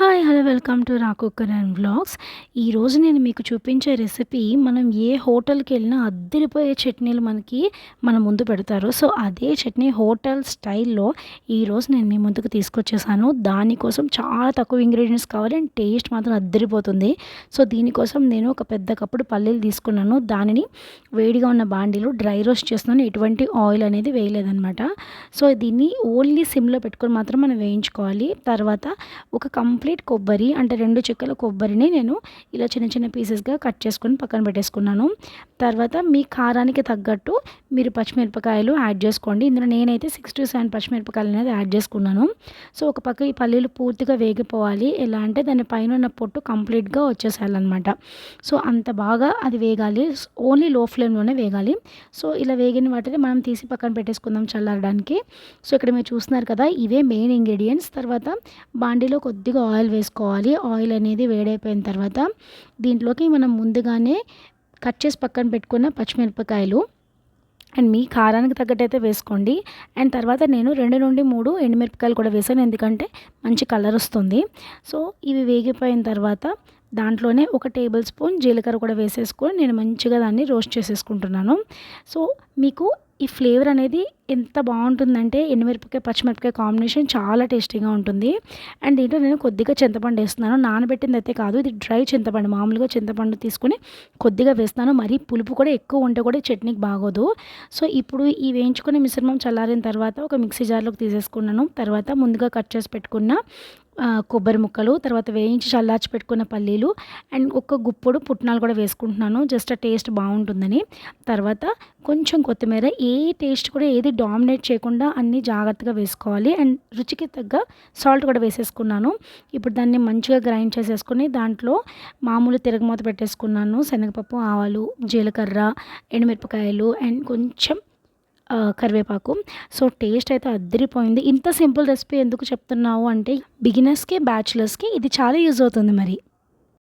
Hi! Hello! Welcome to రా cooker and vlogs. ఈరోజు నేను మీకు చూపించే రెసిపీ మనం ఏ హోటల్‌కెళ్ళినా అద్దిరిపోయే చట్నీలు మన ముందు పెడతారు. సో, అదే చట్నీ హోటల్ స్టైల్‌లో ఈరోజు నేను మీ ముందుకు తీసుకొచ్చేసాను. దానికోసం చాలా తక్కువ ఇంగ్రీడియెంట్స్ కావాలి అండ్ టేస్ట్ మాత్రం అద్దిరిపోతుంది. సో, దీనికోసం నేను ఒక పెద్ద కప్పుడు పల్లీలు తీసుకున్నాను. దానిని వేడిగా ఉన్న బాండీలో డ్రై రోస్ట్ చేస్తున్నాను. ఎటువంటి ఆయిల్ అనేది వేయలేదనమాట. సో, దీన్ని ఓన్లీ సిమ్‌లో పెట్టుకొని మాత్రం మనం వేయించుకోవాలి. తర్వాత ఒక కంప్లీట్ కొబ్బరి అంటే 2 చెక్కల కొబ్బరిని నేను ఇలా చిన్న చిన్న పీసెస్‌గా కట్ చేసుకొని పక్కన పెట్టేసుకున్నాను. తర్వాత మీ కారానికి తగ్గట్టు మీరు పచ్చిమిరపకాయలు యాడ్ చేసుకోండి. ఇందులో నేనైతే 6-7 పచ్చిమిరపకాయలు అనేది యాడ్ చేసుకున్నాను. సో, ఒక పక్క ఈ పల్లీలు పూర్తిగా వేగిపోవాలి. ఎలా అంటే దాని పైన ఉన్న పొట్టు కంప్లీట్‌గా వచ్చేసేయాలనమాట. సో, అంత బాగా అది వేగాలి. ఓన్లీ లో ఫ్లేమ్‌లోనే వేగాలి. సో, ఇలా వేగిన వాటిని మనం తీసి పక్కన పెట్టేసుకుందాం చల్లారడానికి. సో, ఇక్కడ మీరు చూస్తున్నారు కదా! ఇవే మెయిన్ ఇంగ్రీడియెంట్స్. తర్వాత బాండీలో కొద్దిగా ఆయిల్ వేసుకోవాలి. ఆయిల్ అనేది వేడైపోయిన తర్వాత దీంట్లోకి మనం ముందుగానే కట్ చేసి పక్కన పెట్టుకున్న పచ్చిమిరపకాయలు అండ్ మీ కారానికి తగ్గట్టయితే వేసుకోండి. అండ్ తర్వాత నేను 2-3 ఎండుమిరపకాయలు కూడా వేసాను. ఎందుకంటే మంచి కలర్ వస్తుంది. సో, ఇవి వేగిపోయిన తర్వాత దాంట్లోనే ఒక టేబుల్ స్పూన్ జీలకర్ర కూడా వేసేసుకొని నేను మంచిగా దాన్ని రోస్ట్ చేసేసుకుంటున్నాను. సో, మీకు ఈ ఫ్లేవర్ అనేది ఎంత బాగుంటుందంటే ఎండుమిరపకాయ, పచ్చిమిరపకాయ కాంబినేషన్ చాలా టేస్టీగా ఉంటుంది. అండ్ దీంట్లో నేను కొద్దిగా చింతపండు వేస్తున్నాను. నానబెట్టింది అయితే కాదు, ఇది డ్రై చింతపండు. మామూలుగా చింతపండు తీసుకొని కొద్దిగా వేస్తున్నాను. మరీ పులుపు కూడా ఎక్కువ ఉంటే కూడా చట్నీకి బాగోదు. సో, ఇప్పుడు ఈ వేయించుకునే మిశ్రమం చల్లారిన తర్వాత ఒక మిక్సీ జార్లోకి తీసేసుకున్నాను. తర్వాత ముందుగా కట్ చేసి పెట్టుకున్న కొబ్బరి ముక్కలు, తర్వాత వేయించి చల్లార్చి పెట్టుకున్న పల్లీలు అండ్ ఒక గుప్పుడు పుట్నాలు కూడా వేసుకుంటున్నాను. జస్ట్ ఆ టేస్ట్ బాగుంటుందని. తర్వాత కొంచెం కొత్తిమీర. ఏ టేస్ట్ కూడా ఏది డామినేట్ చేయకుండా అన్నీ జాగ్రత్తగా వేసుకోవాలి. అండ్ రుచికి తగ్గ సాల్ట్ కూడా వేసేసుకున్నాను. ఇప్పుడు దాన్ని మంచిగా గ్రైండ్ చేసేసుకొని దాంట్లో మామూలు తిరగమూత పెట్టేసుకున్నాను. శనగపప్పు, ఆవాలు, జీలకర్ర, ఎండుమిరపకాయలు అండ్ కొంచెం కరివేపాకు. సో, టేస్ట్ అయితే అద్దిరిపోయింది. ఇంత సింపుల్ రెసిపీ ఎందుకు చెప్తున్నావు అంటే బిగినర్స్‌కి, బ్యాచిలర్స్‌కి ఇది చాలా యూజ్ అవుతుంది మరి.